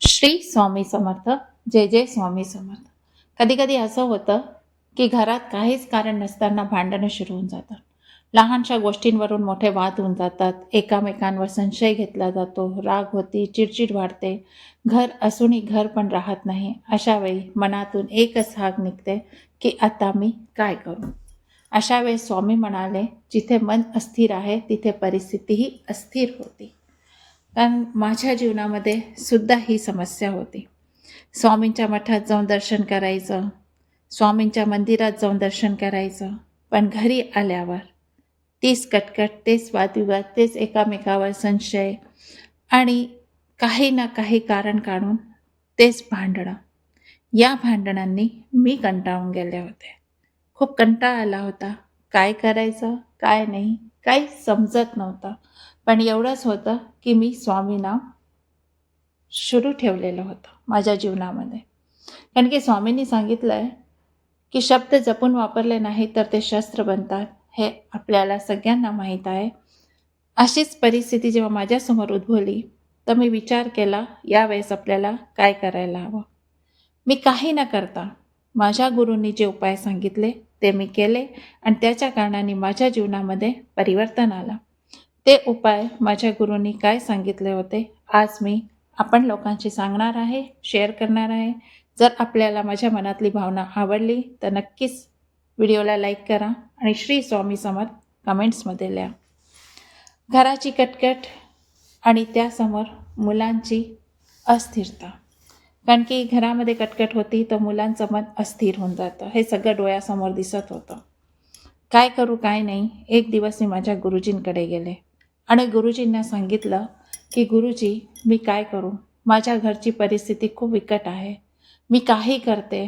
श्री स्वामी समर्थ. जय जय स्वामी समर्थ. कधी कधी असं होतं की घरात काहीच कारण नसताना भांडणं सुरू होऊन जातात. लहानशा गोष्टींवरून मोठे वाद होऊन जातात. एकामेकांवर संशय घेतला जातो, राग होती, चिडचिड वाढते. घर असूनही घर पण राहत नाही. अशा वेळी मनातून एकच हाक निघते की आता मी काय करू. अशा वेळी स्वामी म्हणाले, जिथे मन अस्थिर आहे तिथे परिस्थितीही अस्थिर होती. कारण माझ्या जीवनामध्ये सुद्धा ही समस्या होती. स्वामींच्या मठात जाऊन दर्शन करायचं, स्वामींच्या मंदिरात जाऊन दर्शन करायचं, पण घरी आल्यावर तीच कटकट, तेच वादविवाद, तेच एकामेकावर संशय आणि काही ना काही कारण काढून तेच भांडणं. या भांडणांनी मी कंटाळून गेले होते. खूप कंटाळा आला होता. काय करायचं, काय नाही, काही समजत नव्हतं. पण एवढंच होतं की मी स्वामींना सुरू ठेवलेलं होतं माझ्या जीवनामध्ये. कारण की स्वामींनी सांगितलं आहे की शब्द जपून वापरले नाही तर ते शस्त्र बनतात. हे आपल्याला सगळ्यांना माहीत आहे. अशीच परिस्थिती जेव्हा माझ्यासमोर उद्भवली तर मी विचार केला, यावेळेस आपल्याला काय करायला हवं. मी काही न करता माझ्या गुरूंनी जे उपाय सांगितले ते मी केले आणि त्याच्या कारणाने माझ्या जीवनामध्ये परिवर्तन आलं. ते उपाय माझ्या गुरूंनी काय सांगितले होते आज मी आपण लोकांशी सांगणार आहे, शेअर करणार आहे. जर आपल्याला माझ्या मनातली भावना आवडली तर नक्कीच व्हिडिओला लाईक करा आणि श्री स्वामी समर्थ कमेंट्समध्ये लिहा. घराची कटकट आणि त्यासमोर मुलांची अस्थिरता. कारण की घरामध्ये कटकट होती तर मुलांचं मन अस्थिर होऊन जातं. हे सगळं डोळ्यासमोर दिसत होतं. काय करू काय नाही. एक दिवस मी माझ्या गुरुजींकडे गेले आणि गुरुजींना सांगितलं की गुरुजी, मी काय करू. माझ्या घरची परिस्थिती खूप बिकट आहे. मी काही करते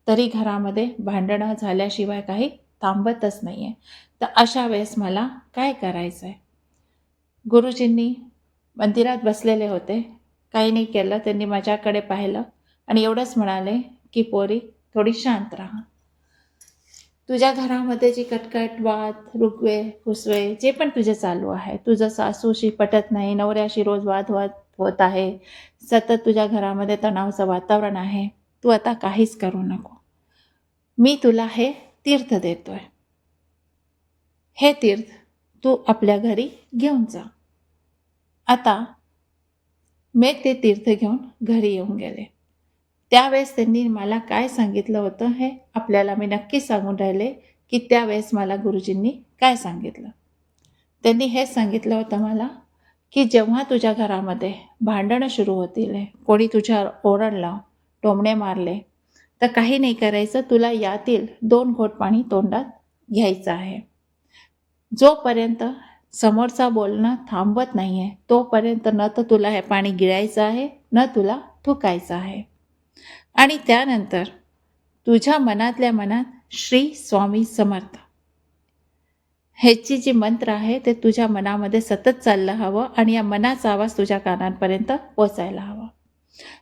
तरी घरामध्ये भांडणं झाल्याशिवाय काही थांबतच नाही आहे. तर अशा वेळेस मला काय करायचं आहे. गुरुजींनी मंदिरात बसलेले होते. काही नाही केलं. त्यांनी माझ्याकडे पाहिलं आणि एवढंच म्हणाले की पोरी, थोडी शांत राहा. तुझ्या घरामध्ये जी कटकट, वाद, रुगवे, फुसवे जे पण तुझे चालू आहे, तुझं सासूशी पटत नाही, नवऱ्याशी रोज वाद होत आहे, सतत तुझ्या घरामध्ये तणावाचं वातावरण आहे, तू आता काहीच करू नको. मी तुला हे तीर्थ देतोय. हे तीर्थ तू आपल्या घरी घेऊन जा. आता मी ते तीर्थ घेऊन घरी येऊन गेले. त्यावेळेस त्यांनी मला काय सांगितलं होतं हे आपल्याला मी नक्कीच सांगून राहिले की त्यावेळेस मला गुरुजींनी काय सांगितलं. त्यांनी हेच सांगितलं होतं मला की जेव्हा तुझ्या घरामध्ये भांडणं सुरू होतील, कोणी तुझ्यावर ओरडलं, टोमणे मारले, तर काही नाही करायचं. तुला यातील 2 घोट पाणी तोंडात घ्यायचं आहे. जोपर्यंत समोरचा बोलणं थांबवत नाही आहे तोपर्यंत न तर तुला हे पाणी गिळायचं आहे, न तुला थुकायचं आहे. आणि त्यानंतर तुझ्या मनातल्या मनात श्री स्वामी समर्थ ह्याची जी मंत्र आहे ते तुझ्या मनामध्ये सतत चाललं हवं आणि या मनाचा आवाज तुझ्या कानांपर्यंत पोचायला हवा.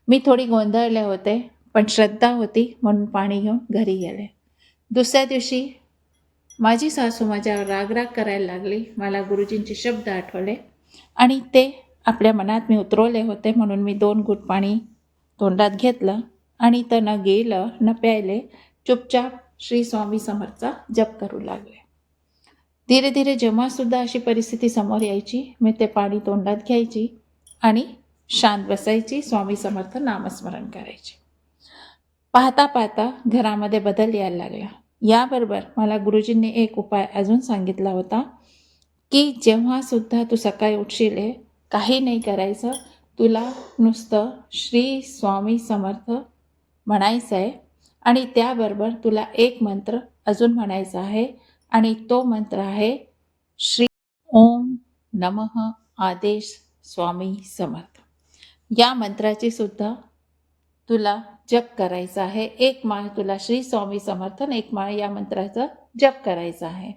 मी थोडी गोंधळले होते, पण श्रद्धा होती म्हणून पाणी घेऊन घरी गेले. दुसऱ्या दिवशी माझी सासू माझ्यावर रागराग करायला लागली. मला गुरुजींचे शब्द आठवले आणि ते आपल्या मनात मी उतरवले होते. म्हणून मी 2 घूट पाणी तोंडात घेतलं आणि तर न गेलं न प्यायले चुपचाप श्री स्वामी समर्थचा जप करू लागले. धीरे धीरे जेव्हासुद्धा अशी परिस्थिती समोर यायची, मी ते पाणी तोंडात घ्यायची आणि शांत बसायची, स्वामी समर्थ नामस्मरण करायचे. पाहता पाहता घरामध्ये बदल यायला लागला. याबरोबर मला गुरुजींनी एक उपाय अजून सांगितला होता की जेव्हासुद्धा तू सकाळी उठशील, काही नाही करायचं, तुला नुसतं श्री स्वामी समर्थ म्हणायचं आहे आणि त्याबरोबर तुला एक मंत्र अजून म्हणायचा आहे आणि तो मंत्र आहे श्री ओम नमः आदेश स्वामी समर्थ. या मंत्राची सुद्धा तुला जप करायचा आहे. एक माळ तुला श्री स्वामी समर्थन, एक माळ या मंत्राचा जप करायचा आहे.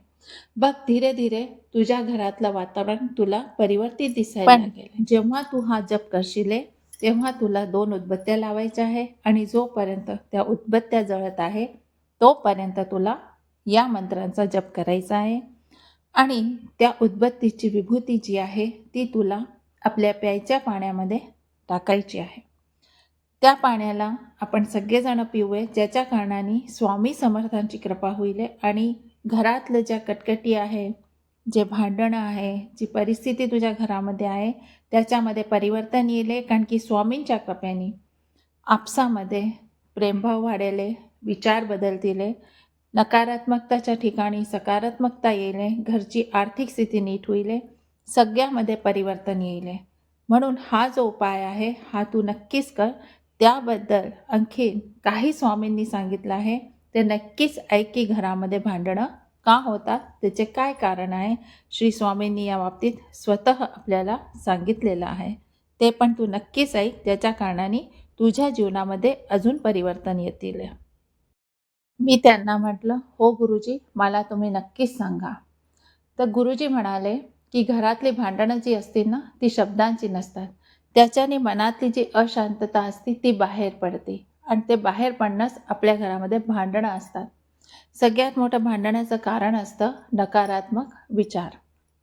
बघ धीरे धीरे तुझ्या घरातलं वातावरण तुला परिवर्तित दिसायला लागेल. जेव्हा तू हा जप करशील तेव्हा तुला 2 उदबत्त्या लावायच्या आहे आणि जोपर्यंत त्या उदबत्त्या जळत आहे तोपर्यंत तुला या मंत्रांचा जप करायचा आहे आणि त्या उदबत्तीची विभूती जी आहे ती तुला आपल्या प्यायच्या पाण्यामध्ये टाकायची आहे. त्या पाण्याला आपण सगळेजण पिऊया, ज्याच्या कारणाने स्वामी समर्थांची कृपा होईल आणि घरातलं ज्या कटकटी आहे, जे भांडणं आहे, जी परिस्थिती तुझ्या घरामध्ये आहे त्याच्यामध्ये परिवर्तन येईल. कारण की स्वामींच्या कृपेने आपसामध्ये प्रेमभाव वाढेल, विचार बदलतील, नकारात्मकताच्या ठिकाणी सकारात्मकता येईल, घरची आर्थिक स्थिती नीट होईल, सगळ्यामध्ये परिवर्तन येईल. म्हणून हा जो उपाय आहे हा तू नक्कीच कर. त्याबद्दल आणखीन काही स्वामींनी सांगितलं आहे ते नक्कीच ऐक की घरामध्ये भांडणं का होतात, त्याचे काय कारण आहे. श्री स्वामींनी या बाबतीत स्वतः आपल्याला सांगितलेलं आहे. ते पण तू नक्कीच ऐक, त्याच्या कारणाने तुझ्या जीवनामध्ये अजून परिवर्तन येतील. मी त्यांना म्हटलं, हो गुरुजी, मला तुम्ही नक्कीच सांगा. तर गुरुजी म्हणाले की घरातली भांडणं जी असतील ना ती शब्दांची नसतात, त्याच्याने मनातली जी अशांतता असते ती बाहेर पडते आणि ते बाहेर पडणंच आपल्या घरामध्ये भांडणं असतात. सगळ्यात मोठं भांडणाचं कारण असतं नकारात्मक विचार.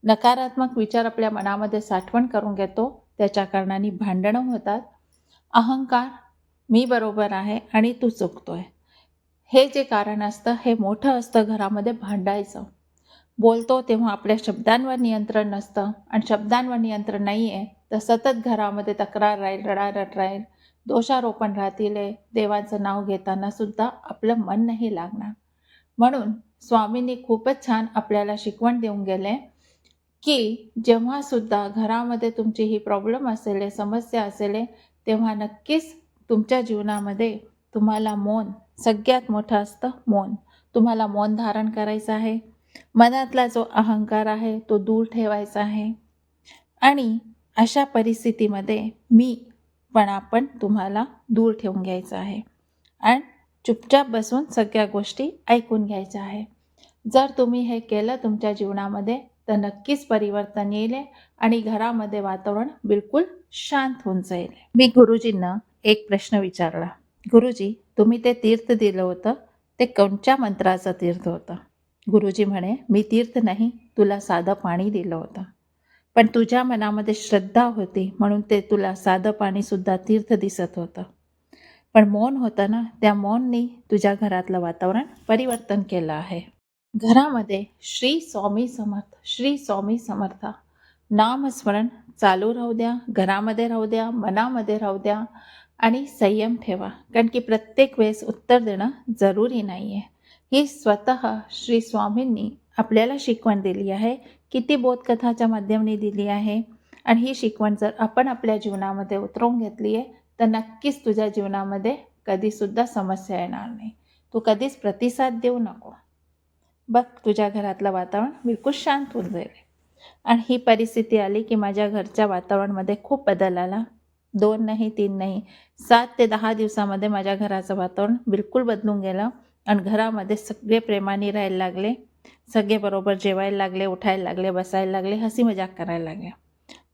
नकारात्मक विचार आपल्या मनामध्ये साठवण करून घेतो, त्याच्या कारणाने भांडणं होतात. अहंकार, मी बरोबर आहे आणि तू चुकतोय, हे जे कारण असतं हे मोठं असतं घरामध्ये भांडायचं. बोलतो तेव्हा आपल्या शब्दांवर नियंत्रण नसतं आणि शब्दांवर नियंत्रण नाही आहे तर सतत घरामध्ये तक्रार राहील, रडारड राहील, दोषारोपण राहतील, देवाचं नाव घेताना सुद्धा आपलं मन नाही लागणार. म्हणून स्वामींनी खूपच छान आपल्याला शिकवण देऊन गेले की जेव्हा सुद्धा घरामध्ये तुमची ही प्रॉब्लेम असेल, समस्या असेल, तेव्हा नक्कीच तुमच्या जीवनामध्ये तुम्हाला मौन सगळ्यात मोठं असतं. तुम्हाला मौन धारण करायचं आहे. मनातला जो अहंकार आहे तो दूर ठेवायचा आहे आणि अशा परिस्थितीमध्ये मी पण आपण तुम्हाला दूर ठेवून घ्यायचं आहे आणि चुपचाप बसून सगळ्या गोष्टी ऐकून घ्यायच्या आहे. जर तुम्ही हे केलं तुमच्या जीवनामध्ये तर नक्कीच परिवर्तन येईल आणि घरामध्ये वातावरण बिलकुल शांत होऊन जाईल. मी गुरुजींना एक प्रश्न विचारला, गुरुजी तुम्ही ते तीर्थ दिलं होतं ते कोणत्या मंत्राचं तीर्थ होतं? गुरुजी म्हणे, मी तीर्थ नाही, तुला साधं पाणी दिलं होतं, पण तुझ्या मनामध्ये श्रद्धा होती म्हणून ते तुला साधं पाणीसुद्धा तीर्थ दिसत होतं. पण मौन होतं ना, त्या मौनने तुझ्या घरातलं वातावरण परिवर्तन केलं आहे. घरामध्ये श्री स्वामी समर्थ, श्री स्वामी समर्थ नामस्मरण चालू राहू द्या, घरामध्ये राहू द्या, मनामध्ये राहू द्या आणि संयम ठेवा. कारण की प्रत्येक वेळेस उत्तर देणं जरुरी नाही आहे. ही स्वतः श्री स्वामींनी आपल्याला शिकवण दिली आहे, किती बोधकथाच्या माध्यमाने दिली आहे आणि ही शिकवण जर आपण आपल्या जीवनामध्ये उतरवून घेतली आहे तर नक्कीच तुझ्या जीवनामध्ये कधीसुद्धा समस्या येणार नाही. तू कधीच प्रतिसाद देऊ नको. बघ तुझ्या घरातलं वातावरण बिलकुल शांत होऊन जाईल. आणि ही परिस्थिती आली की माझ्या घरच्या वातावरणामध्ये खूप बदल आला. 2 नाही 3 नाही 7 ते 10 दिवसामध्ये माझ्या घराचं वातावरण बिलकुल बदलून गेलं आणि घरामध्ये सगळे प्रेमाने राहायला लागले, सगळे बरोबर जेवायला लागले, उठायला लागले, बसायला लागले, हसी मजाक करायला लागले.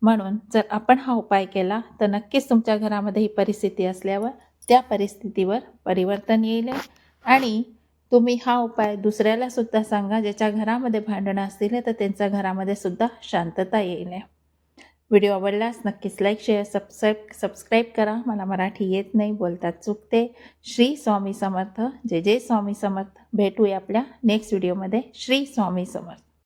म्हणून जर आपण हा उपाय केला तर नक्कीच तुमच्या घरामध्ये ही परिस्थिती असल्यावर त्या परिस्थितीवर परिवर्तन येईल आणि तुम्ही हा उपाय दुसऱ्याला सुद्धा सांगा, ज्याच्या घरामध्ये भांडणं असतील तर त्यांच्या घरामध्ये सुद्धा शांतता येईल. व्हिडिओ आवडल्यास नक्कीच लाईक, शेअर, सबस्क्राईब करा. मला मराठी येत नाही, बोलतात चुकते. श्री स्वामी समर्थ. जय जय स्वामी समर्थ. भेटूया आपल्या नेक्स्ट व्हिडिओमध्ये. श्री स्वामी समर्थ.